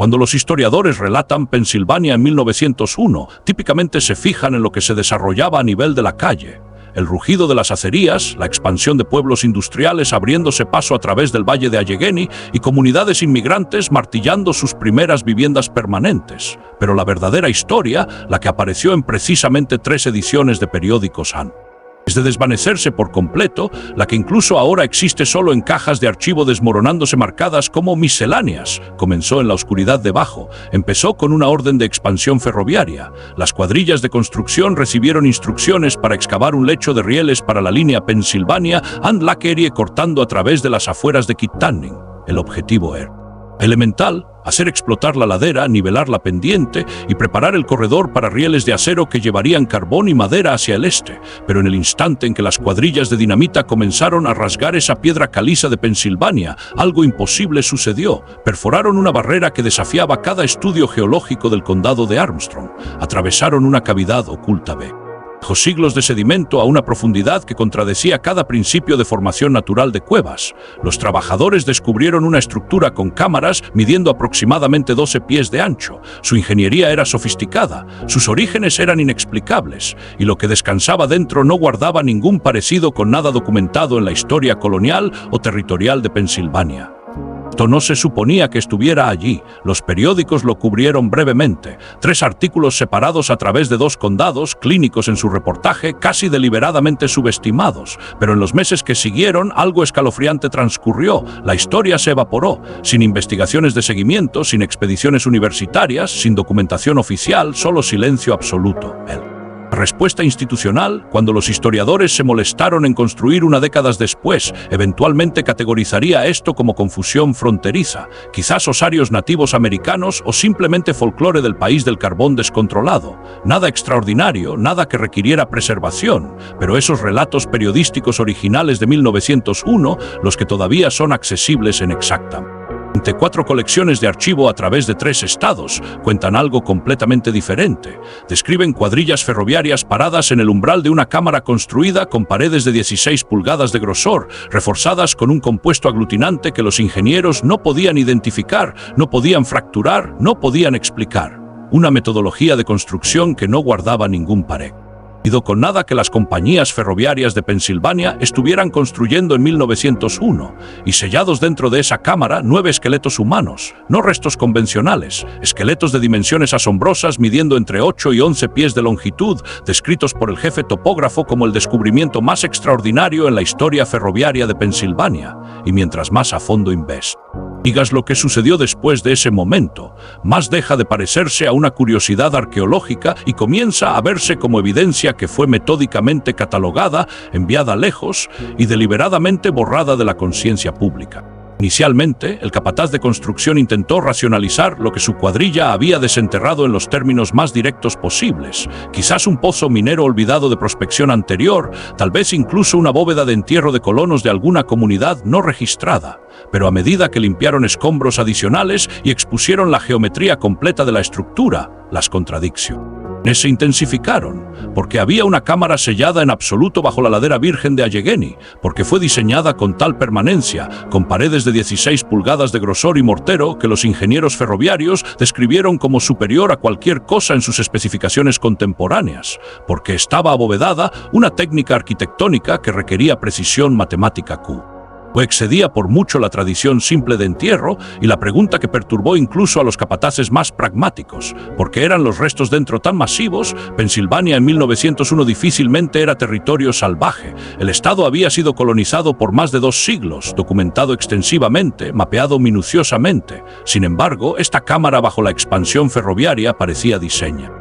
Cuando los historiadores relatan Pensilvania en 1901, típicamente se fijan en lo que se desarrollaba a nivel de la calle. El rugido de las acerías, la expansión de pueblos industriales abriéndose paso a través del valle de Allegheny y comunidades inmigrantes martillando sus primeras viviendas permanentes. Pero la verdadera historia, la que apareció en precisamente 3 ediciones de periódicos Han, es de desvanecerse por completo, la que incluso ahora existe solo en cajas de archivo desmoronándose marcadas como misceláneas. Comenzó en la oscuridad debajo, empezó con una orden de expansión ferroviaria. Las cuadrillas de construcción recibieron instrucciones para excavar un lecho de rieles para la línea Pennsylvania and Lake Erie cortando a través de las afueras de Kittanning. El objetivo era elemental: hacer explotar la ladera, nivelar la pendiente y preparar el corredor para rieles de acero que llevarían carbón y madera hacia el este. Pero en el instante en que las cuadrillas de dinamita comenzaron a rasgar esa piedra caliza de Pensilvania, algo imposible sucedió. Perforaron una barrera que desafiaba cada estudio geológico del condado de Armstrong. Atravesaron una cavidad oculta bajo siglos de sedimento a una profundidad que contradecía cada principio de formación natural de cuevas. Los trabajadores descubrieron una estructura con cámaras midiendo aproximadamente 12 pies de ancho. Su ingeniería era sofisticada, sus orígenes eran inexplicables, y lo que descansaba dentro no guardaba ningún parecido con nada documentado en la historia colonial o territorial de Pensilvania. Esto no se suponía que estuviera allí. Los periódicos lo cubrieron brevemente. 3 artículos separados a través de 2 condados, clínicos en su reportaje, casi deliberadamente subestimados. Pero en los meses que siguieron, algo escalofriante transcurrió. La historia se evaporó. Sin investigaciones de seguimiento, sin expediciones universitarias, sin documentación oficial, solo silencio absoluto. La respuesta institucional, cuando los historiadores se molestaron en construir una década después, eventualmente categorizaría esto como confusión fronteriza, quizás osarios nativos americanos o simplemente folclore del país del carbón descontrolado. Nada extraordinario, nada que requiriera preservación, pero esos relatos periodísticos originales de 1901, los que todavía son accesibles en Exacta, 4 colecciones de archivo a través de 3 estados, cuentan algo completamente diferente. Describen cuadrillas ferroviarias paradas en el umbral de una cámara construida con paredes de 16 pulgadas de grosor, reforzadas con un compuesto aglutinante que los ingenieros no podían identificar, no podían fracturar, no podían explicar. Una metodología de construcción que no guardaba ningún parecido con nada que las compañías ferroviarias de Pensilvania estuvieran construyendo en 1901, y sellados dentro de esa cámara 9 esqueletos humanos, no restos convencionales, esqueletos de dimensiones asombrosas midiendo entre 8 y 11 pies de longitud, descritos por el jefe topógrafo como el descubrimiento más extraordinario en la historia ferroviaria de Pensilvania. Y mientras más a fondo investigas lo que sucedió después de ese momento, más deja de parecerse a una curiosidad arqueológica y comienza a verse como evidencia que fue metódicamente catalogada, enviada lejos y deliberadamente borrada de la conciencia pública. Inicialmente, el capataz de construcción intentó racionalizar lo que su cuadrilla había desenterrado en los términos más directos posibles. Quizás un pozo minero olvidado de prospección anterior, tal vez incluso una bóveda de entierro de colonos de alguna comunidad no registrada. Pero a medida que limpiaron escombros adicionales y expusieron la geometría completa de la estructura, las contradicciones se intensificaron, porque había una cámara sellada en absoluto bajo la ladera virgen de Allegheny, porque fue diseñada con tal permanencia, con paredes de 16 pulgadas de grosor y mortero que los ingenieros ferroviarios describieron como superior a cualquier cosa en sus especificaciones contemporáneas, porque estaba abovedada una técnica arquitectónica que requería precisión matemática o excedía por mucho la tradición simple de entierro, y la pregunta que perturbó incluso a los capataces más pragmáticos: ¿por qué eran los restos dentro tan masivos? Pensilvania en 1901 difícilmente era territorio salvaje. El estado había sido colonizado por más de 2 siglos, documentado extensivamente, mapeado minuciosamente. Sin embargo, esta cámara bajo la expansión ferroviaria parecía diseñada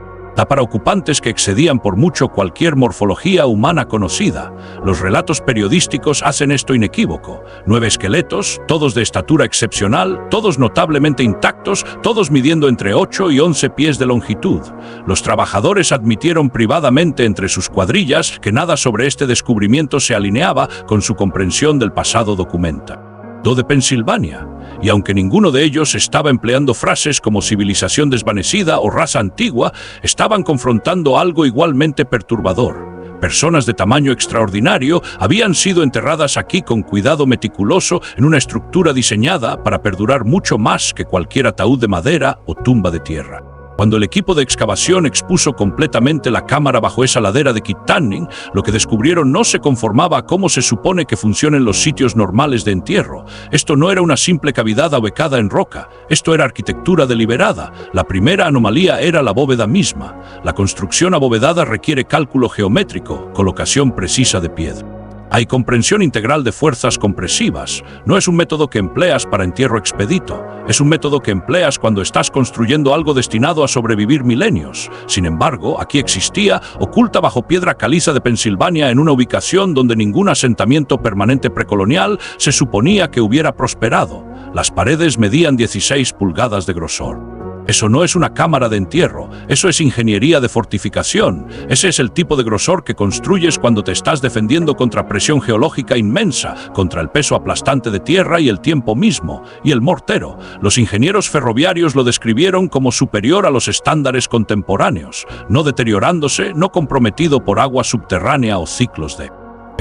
para ocupantes que excedían por mucho cualquier morfología humana conocida. Los relatos periodísticos hacen esto inequívoco. 9 esqueletos, todos de estatura excepcional, todos notablemente intactos, todos midiendo entre 8 y 11 pies de longitud. Los trabajadores admitieron privadamente entre sus cuadrillas que nada sobre este descubrimiento se alineaba con su comprensión del pasado documentado de Pensilvania, y aunque ninguno de ellos estaba empleando frases como civilización desvanecida o raza antigua, estaban confrontando algo igualmente perturbador. Personas de tamaño extraordinario habían sido enterradas aquí con cuidado meticuloso en una estructura diseñada para perdurar mucho más que cualquier ataúd de madera o tumba de tierra. Cuando el equipo de excavación expuso completamente la cámara bajo esa ladera de Kittanning, lo que descubrieron no se conformaba a cómo se supone que funcionan los sitios normales de entierro. Esto no era una simple cavidad abocada en roca, esto era arquitectura deliberada. La primera anomalía era la bóveda misma. La construcción abovedada requiere cálculo geométrico, colocación precisa de piedra. Hay comprensión integral de fuerzas compresivas. No es un método que empleas para entierro expedito. Es un método que empleas cuando estás construyendo algo destinado a sobrevivir milenios. Sin embargo, aquí existía, oculta bajo piedra caliza de Pensilvania, en una ubicación donde ningún asentamiento permanente precolonial se suponía que hubiera prosperado. Las paredes medían 16 pulgadas de grosor. Eso no es una cámara de entierro, eso es ingeniería de fortificación. Ese es el tipo de grosor que construyes cuando te estás defendiendo contra presión geológica inmensa, contra el peso aplastante de tierra y el tiempo mismo, y el mortero. Los ingenieros ferroviarios lo describieron como superior a los estándares contemporáneos, no deteriorándose, no comprometido por agua subterránea o ciclos de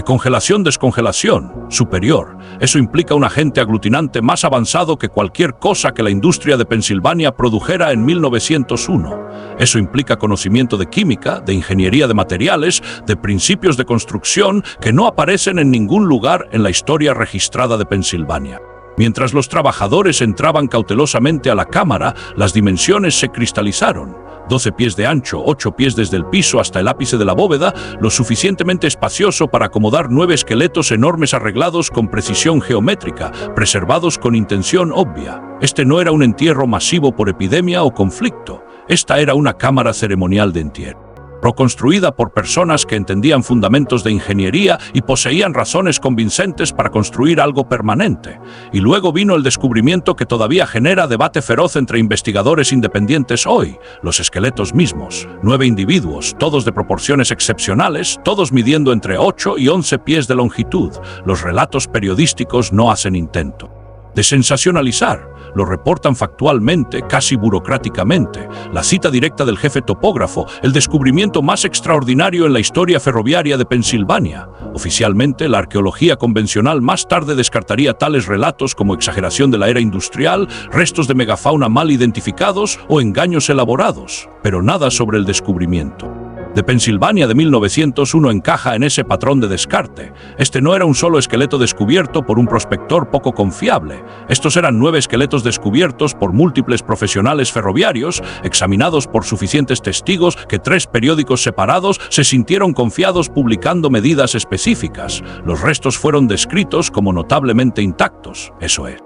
congelación-descongelación, superior. Eso implica un agente aglutinante más avanzado que cualquier cosa que la industria de Pensilvania produjera en 1901. Eso implica conocimiento de química, de ingeniería de materiales, de principios de construcción que no aparecen en ningún lugar en la historia registrada de Pensilvania. Mientras los trabajadores entraban cautelosamente a la cámara, las dimensiones se cristalizaron. 12 pies de ancho, 8 pies desde el piso hasta el ápice de la bóveda, lo suficientemente espacioso para acomodar 9 esqueletos enormes arreglados con precisión geométrica, preservados con intención obvia. Este no era un entierro masivo por epidemia o conflicto. Esta era una cámara ceremonial de entierro, construida por personas que entendían fundamentos de ingeniería y poseían razones convincentes para construir algo permanente. Y luego vino el descubrimiento que todavía genera debate feroz entre investigadores independientes hoy: los esqueletos mismos. 9 individuos, todos de proporciones excepcionales, todos midiendo entre 8 y 11 pies de longitud. Los relatos periodísticos no hacen intento de sensacionalizar, lo reportan factualmente, casi burocráticamente. La cita directa del jefe topógrafo: el descubrimiento más extraordinario en la historia ferroviaria de Pensilvania. Oficialmente, la arqueología convencional más tarde descartaría tales relatos como exageración de la era industrial, restos de megafauna mal identificados o engaños elaborados, pero nada sobre el descubrimiento de Pensilvania de 1901 encaja en ese patrón de descarte. Este no era un solo esqueleto descubierto por un prospector poco confiable. Estos eran 9 esqueletos descubiertos por múltiples profesionales ferroviarios, examinados por suficientes testigos que 3 periódicos separados se sintieron confiados publicando medidas específicas. Los restos fueron descritos como notablemente intactos. Eso es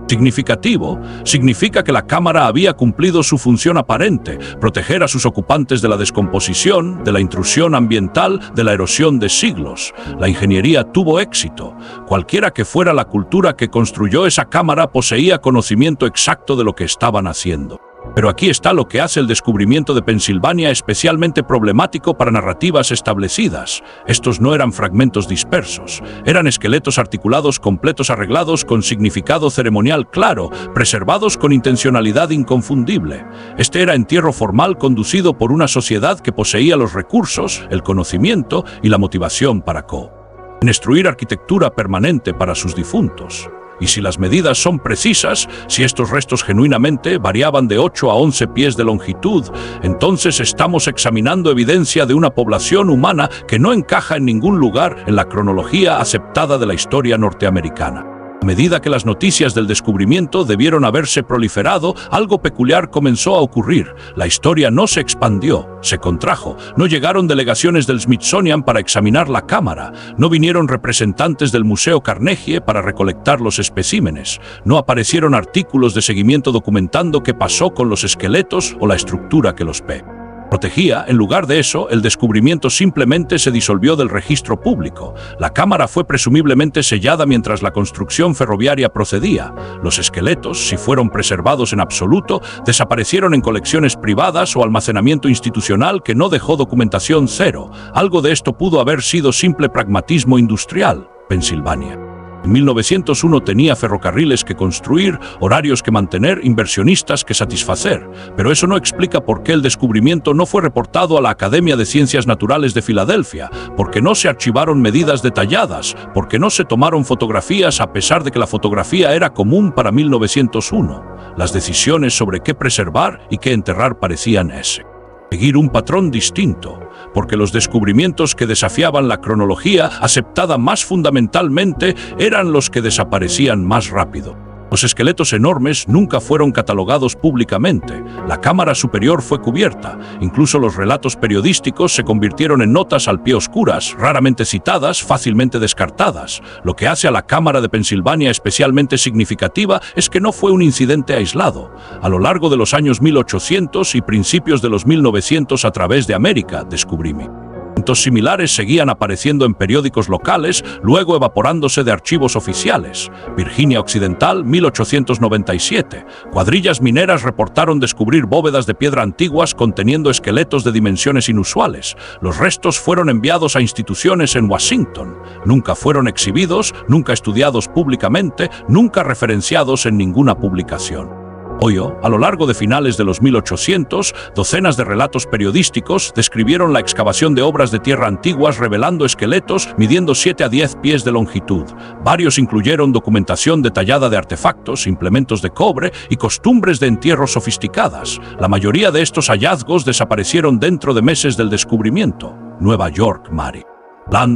significativo. Significa que la cámara había cumplido su función aparente: proteger a sus ocupantes de la descomposición, de la intrusión ambiental, de la erosión de siglos. La ingeniería tuvo éxito. Cualquiera que fuera la cultura que construyó esa cámara poseía conocimiento exacto de lo que estaban haciendo. Pero aquí está lo que hace el descubrimiento de Pensilvania especialmente problemático para narrativas establecidas. Estos no eran fragmentos dispersos, eran esqueletos articulados completos arreglados con significado ceremonial claro, preservados con intencionalidad inconfundible. Este era entierro formal conducido por una sociedad que poseía los recursos, el conocimiento y la motivación para construir arquitectura permanente para sus difuntos. Y si las medidas son precisas, si estos restos genuinamente variaban de 8 a 11 pies de longitud, entonces estamos examinando evidencia de una población humana que no encaja en ningún lugar en la cronología aceptada de la historia norteamericana. A medida que las noticias del descubrimiento debieron haberse proliferado, algo peculiar comenzó a ocurrir. La historia no se expandió, se contrajo. No llegaron delegaciones del Smithsonian para examinar la cámara. No vinieron representantes del Museo Carnegie para recolectar los especímenes. No aparecieron artículos de seguimiento documentando qué pasó con los esqueletos o la estructura que los protegía. En lugar de eso, el descubrimiento simplemente se disolvió del registro público. La cámara fue presumiblemente sellada mientras la construcción ferroviaria procedía. Los esqueletos, si fueron preservados en absoluto, desaparecieron en colecciones privadas o almacenamiento institucional que no dejó documentación cero. Algo de esto pudo haber sido simple pragmatismo industrial. Pensilvania En 1901 tenía ferrocarriles que construir, horarios que mantener, inversionistas que satisfacer, pero eso no explica por qué el descubrimiento no fue reportado a la Academia de Ciencias Naturales de Filadelfia, por qué no se archivaron medidas detalladas, por qué no se tomaron fotografías a pesar de que la fotografía era común para 1901. Las decisiones sobre qué preservar y qué enterrar parecían seguir un patrón distinto, porque los descubrimientos que desafiaban la cronología aceptada más fundamentalmente eran los que desaparecían más rápido. Los esqueletos enormes nunca fueron catalogados públicamente. La cámara superior fue cubierta. Incluso los relatos periodísticos se convirtieron en notas al pie oscuras, raramente citadas, fácilmente descartadas. Lo que hace a la cámara de Pensilvania especialmente significativa es que no fue un incidente aislado. A lo largo de los años 1800 y principios de los 1900 a través de América, descubrimos similares seguían apareciendo en periódicos locales, luego evaporándose de archivos oficiales. Virginia Occidental, 1897. Cuadrillas mineras reportaron descubrir bóvedas de piedra antiguas conteniendo esqueletos de dimensiones inusuales. Los restos fueron enviados a instituciones en Washington. Nunca fueron exhibidos, nunca estudiados públicamente, nunca referenciados en ninguna publicación. A lo largo de finales de los 1800, docenas de relatos periodísticos describieron la excavación de obras de tierra antiguas revelando esqueletos midiendo 7 a 10 pies de longitud. Varios incluyeron documentación detallada de artefactos, implementos de cobre y costumbres de entierro sofisticadas. La mayoría de estos hallazgos desaparecieron dentro de meses del descubrimiento. Nueva York, Mary.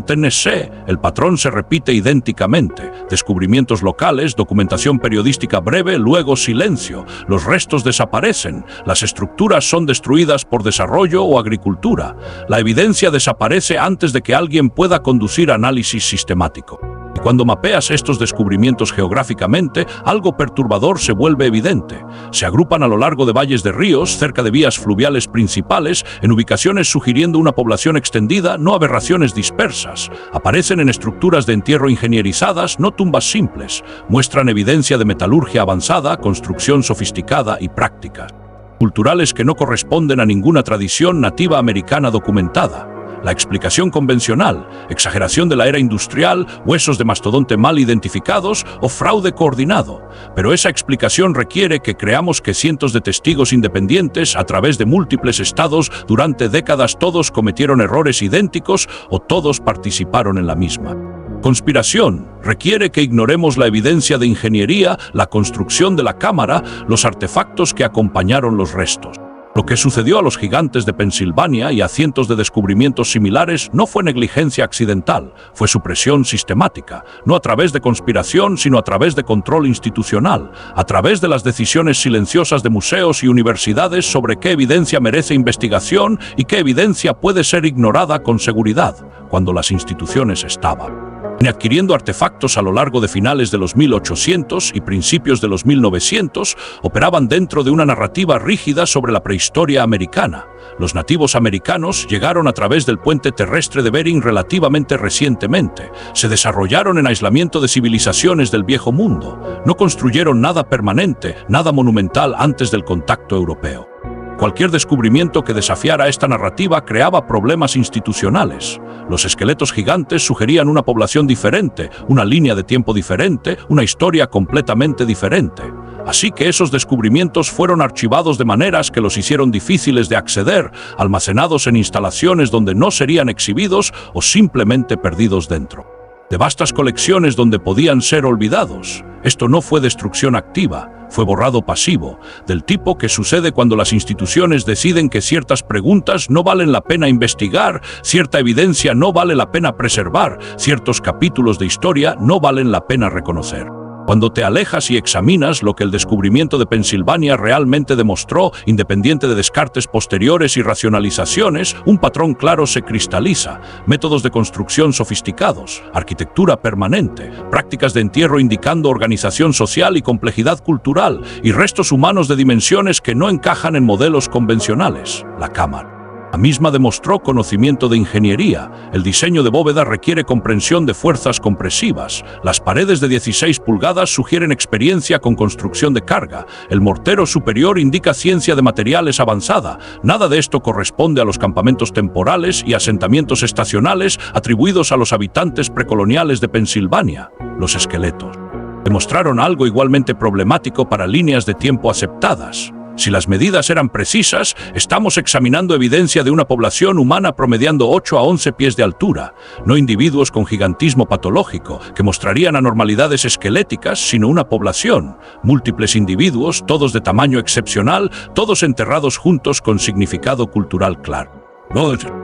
Tennessee, el patrón se repite idénticamente. Descubrimientos locales, documentación periodística breve, luego silencio. Los restos desaparecen. Las estructuras son destruidas por desarrollo o agricultura. La evidencia desaparece antes de que alguien pueda conducir análisis sistemático. Y cuando mapeas estos descubrimientos geográficamente, algo perturbador se vuelve evidente. Se agrupan a lo largo de valles de ríos, cerca de vías fluviales principales, en ubicaciones sugiriendo una población extendida, no aberraciones dispersas. Aparecen en estructuras de entierro ingenierizadas, no tumbas simples. Muestran evidencia de metalurgia avanzada, construcción sofisticada y práctica. Culturales que no corresponden a ninguna tradición nativa americana documentada. La explicación convencional, exageración de la era industrial, huesos de mastodonte mal identificados o fraude coordinado. Pero esa explicación requiere que creamos que cientos de testigos independientes a través de múltiples estados durante décadas todos cometieron errores idénticos o todos participaron en la misma. Conspiración requiere que ignoremos la evidencia de ingeniería, la construcción de la cámara, los artefactos que acompañaron los restos. Lo que sucedió a los gigantes de Pensilvania y a cientos de descubrimientos similares no fue negligencia accidental, fue supresión sistemática, no a través de conspiración, sino a través de control institucional, a través de las decisiones silenciosas de museos y universidades sobre qué evidencia merece investigación y qué evidencia puede ser ignorada con seguridad, cuando las instituciones estaban adquiriendo artefactos a lo largo de finales de los 1800 y principios de los 1900, operaban dentro de una narrativa rígida sobre la prehistoria americana. Los nativos americanos llegaron a través del puente terrestre de Bering relativamente recientemente. Se desarrollaron en aislamiento de civilizaciones del Viejo Mundo. No construyeron nada permanente, nada monumental antes del contacto europeo. Cualquier descubrimiento que desafiara esta narrativa creaba problemas institucionales. Los esqueletos gigantes sugerían una población diferente, una línea de tiempo diferente, una historia completamente diferente. Así que esos descubrimientos fueron archivados de maneras que los hicieron difíciles de acceder, almacenados en instalaciones donde no serían exhibidos o simplemente perdidos dentro de vastas colecciones donde podían ser olvidados. Esto no fue destrucción activa, fue borrado pasivo, del tipo que sucede cuando las instituciones deciden que ciertas preguntas no valen la pena investigar, cierta evidencia no vale la pena preservar, ciertos capítulos de historia no valen la pena reconocer. Cuando te alejas y examinas lo que el descubrimiento de Pensilvania realmente demostró, independiente de descartes posteriores y racionalizaciones, un patrón claro se cristaliza. Métodos de construcción sofisticados, arquitectura permanente, prácticas de entierro indicando organización social y complejidad cultural, y restos humanos de dimensiones que no encajan en modelos convencionales. La cámara La misma demostró conocimiento de ingeniería. El diseño de bóveda requiere comprensión de fuerzas compresivas. Las paredes de 16 pulgadas sugieren experiencia con construcción de carga. El mortero superior indica ciencia de materiales avanzada. Nada de esto corresponde a los campamentos temporales y asentamientos estacionales atribuidos a los habitantes precoloniales de Pensilvania. Los esqueletos demostraron algo igualmente problemático para líneas de tiempo aceptadas. Si las medidas eran precisas, estamos examinando evidencia de una población humana promediando 8 a 11 pies de altura, no individuos con gigantismo patológico, que mostrarían anormalidades esqueléticas, sino una población, múltiples individuos, todos de tamaño excepcional, todos enterrados juntos con significado cultural claro.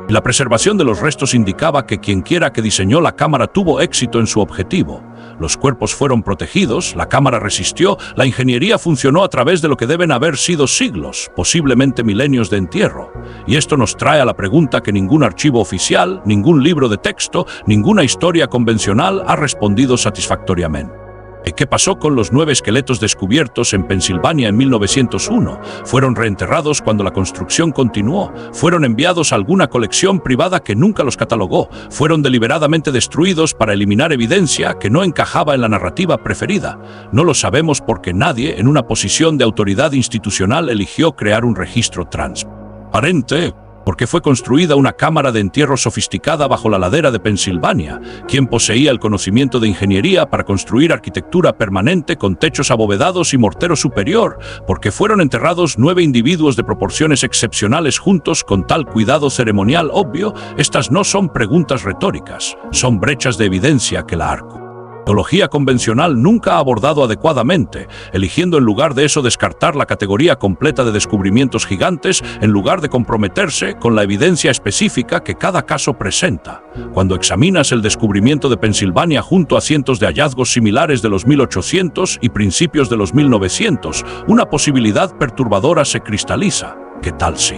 La preservación de los restos indicaba que quienquiera que diseñó la cámara tuvo éxito en su objetivo. Los cuerpos fueron protegidos, la cámara resistió, la ingeniería funcionó a través de lo que deben haber sido siglos, posiblemente milenios de entierro. Y esto nos trae a la pregunta que ningún archivo oficial, ningún libro de texto, ninguna historia convencional ha respondido satisfactoriamente. ¿Qué pasó con los 9 esqueletos descubiertos en Pensilvania en 1901? ¿Fueron reenterrados cuando la construcción continuó? ¿Fueron enviados a alguna colección privada que nunca los catalogó? ¿Fueron deliberadamente destruidos para eliminar evidencia que no encajaba en la narrativa preferida? No lo sabemos porque nadie en una posición de autoridad institucional eligió crear un registro transparente. ¿Por qué fue construida una cámara de entierro sofisticada bajo la ladera de Pensilvania? ¿Quién poseía el conocimiento de ingeniería para construir arquitectura permanente con techos abovedados y mortero superior? ¿Por qué fueron enterrados 9 individuos de proporciones excepcionales juntos con tal cuidado ceremonial obvio? Estas no son preguntas retóricas, son brechas de evidencia que la arqueología convencional nunca ha abordado adecuadamente, eligiendo en lugar de eso descartar la categoría completa de descubrimientos gigantes en lugar de comprometerse con la evidencia específica que cada caso presenta. Cuando examinas el descubrimiento de Pensilvania junto a cientos de hallazgos similares de los 1800 y principios de los 1900, una posibilidad perturbadora se cristaliza. ¿Qué tal si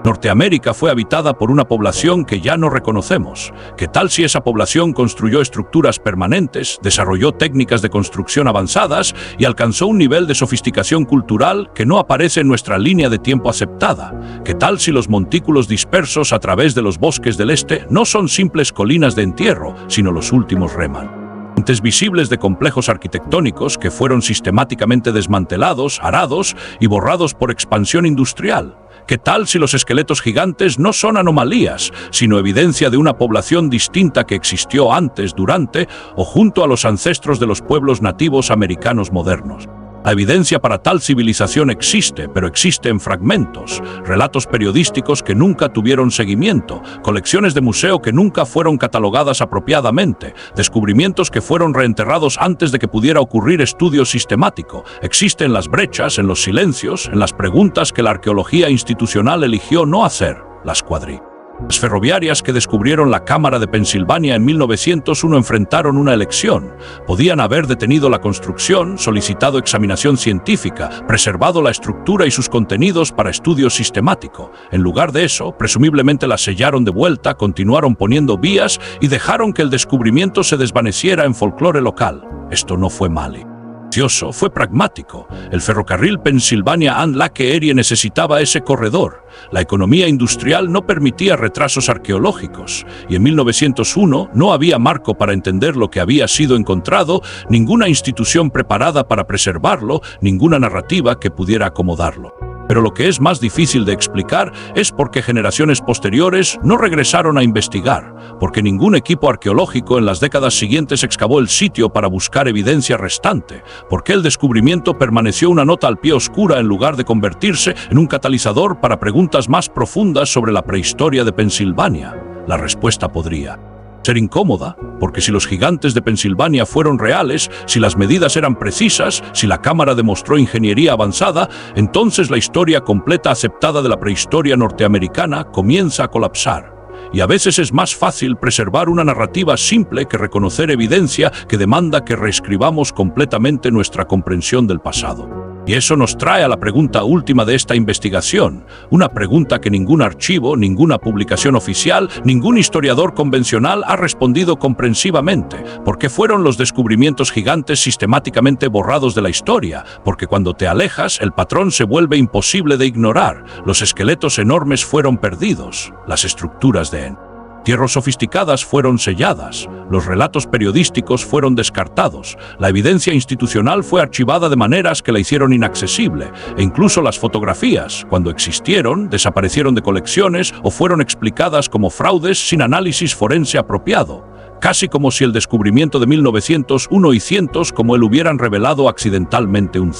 Norteamérica fue habitada por una población que ya no reconocemos? ¿Qué tal si esa población construyó estructuras permanentes, desarrolló técnicas de construcción avanzadas y alcanzó un nivel de sofisticación cultural que no aparece en nuestra línea de tiempo aceptada? ¿Qué tal si los montículos dispersos a través de los bosques del este no son simples colinas de entierro, sino los últimos remanentes visibles de complejos arquitectónicos que fueron sistemáticamente desmantelados, arados y borrados por expansión industrial? ¿Qué tal si los esqueletos gigantes no son anomalías, sino evidencia de una población distinta que existió antes, durante o junto a los ancestros de los pueblos nativos americanos modernos? La evidencia para tal civilización existe, pero existe en fragmentos, relatos periodísticos que nunca tuvieron seguimiento, colecciones de museo que nunca fueron catalogadas apropiadamente, descubrimientos que fueron reenterrados antes de que pudiera ocurrir estudio sistemático. Existen las brechas, en los silencios, en las preguntas que la arqueología institucional eligió no hacer. Las ferroviarias que descubrieron la cámara de Pensilvania en 1901 enfrentaron una elección. Podían haber detenido la construcción, solicitado examinación científica, preservado la estructura y sus contenidos para estudio sistemático. En lugar de eso, presumiblemente la sellaron de vuelta, continuaron poniendo vías y dejaron que el descubrimiento se desvaneciera en folclore local. Esto no fue malicioso, fue pragmático. El ferrocarril Pennsylvania and Lake Erie necesitaba ese corredor. La economía industrial no permitía retrasos arqueológicos, y en 1901 no había marco para entender lo que había sido encontrado, ninguna institución preparada para preservarlo, ninguna narrativa que pudiera acomodarlo. Pero lo que es más difícil de explicar es por qué generaciones posteriores no regresaron a investigar, porque ningún equipo arqueológico en las décadas siguientes excavó el sitio para buscar evidencia restante, por qué el descubrimiento permaneció una nota al pie oscura en lugar de convertirse en un catalizador para preguntas más profundas sobre la prehistoria de Pensilvania. La respuesta podría ser incómoda, porque si los gigantes de Pensilvania fueron reales, si las medidas eran precisas, si la cámara demostró ingeniería avanzada, entonces la historia completa aceptada de la prehistoria norteamericana comienza a colapsar. Y a veces es más fácil preservar una narrativa simple que reconocer evidencia que demanda que reescribamos completamente nuestra comprensión del pasado. Y eso nos trae a la pregunta última de esta investigación, una pregunta que ningún archivo, ninguna publicación oficial, ningún historiador convencional ha respondido comprensivamente. ¿Por qué fueron los descubrimientos gigantes sistemáticamente borrados de la historia? Porque cuando te alejas, el patrón se vuelve imposible de ignorar. Los esqueletos enormes fueron perdidos, las estructuras de entierros sofisticadas fueron selladas, los relatos periodísticos fueron descartados, la evidencia institucional fue archivada de maneras que la hicieron inaccesible, e incluso las fotografías, cuando existieron, desaparecieron de colecciones o fueron explicadas como fraudes sin análisis forense apropiado, casi como si el descubrimiento de 1901 y cientos como él hubieran revelado accidentalmente un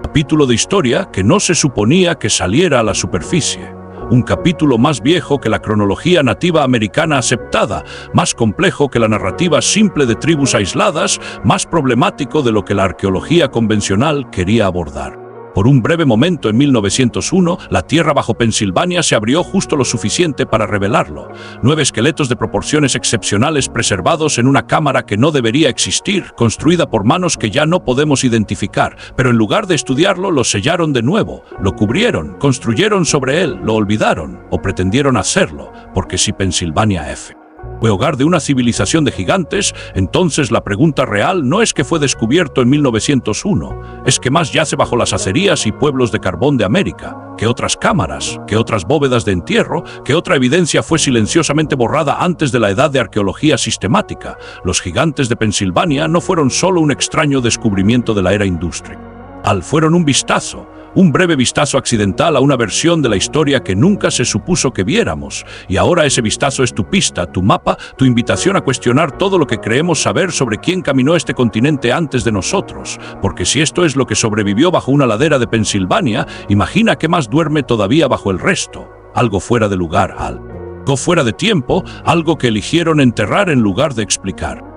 capítulo de historia que no se suponía que saliera a la superficie. Un capítulo más viejo que la cronología nativa americana aceptada, más complejo que la narrativa simple de tribus aisladas, más problemático de lo que la arqueología convencional quería abordar. Por un breve momento en 1901, la tierra bajo Pensilvania se abrió justo lo suficiente para revelarlo. 9 esqueletos de proporciones excepcionales preservados en una cámara que no debería existir, construida por manos que ya no podemos identificar, pero en lugar de estudiarlo, lo sellaron de nuevo, lo cubrieron, construyeron sobre él, lo olvidaron, o pretendieron hacerlo, porque si Pensilvania fue hogar de una civilización de gigantes, entonces la pregunta real no es que fue descubierto en 1901, es que más yace bajo las acerías y pueblos de carbón de América, que otras cámaras, que otras bóvedas de entierro, que otra evidencia fue silenciosamente borrada antes de la edad de arqueología sistemática. Los gigantes de Pensilvania no fueron solo un extraño descubrimiento de la era industrial, fueron un breve vistazo accidental a una versión de la historia que nunca se supuso que viéramos, y ahora ese vistazo es tu pista, tu mapa, tu invitación a cuestionar todo lo que creemos saber sobre quién caminó este continente antes de nosotros, porque si esto es lo que sobrevivió bajo una ladera de Pensilvania, imagina qué más duerme todavía bajo el resto, algo fuera de lugar, algo fuera de tiempo, algo que eligieron enterrar en lugar de explicar.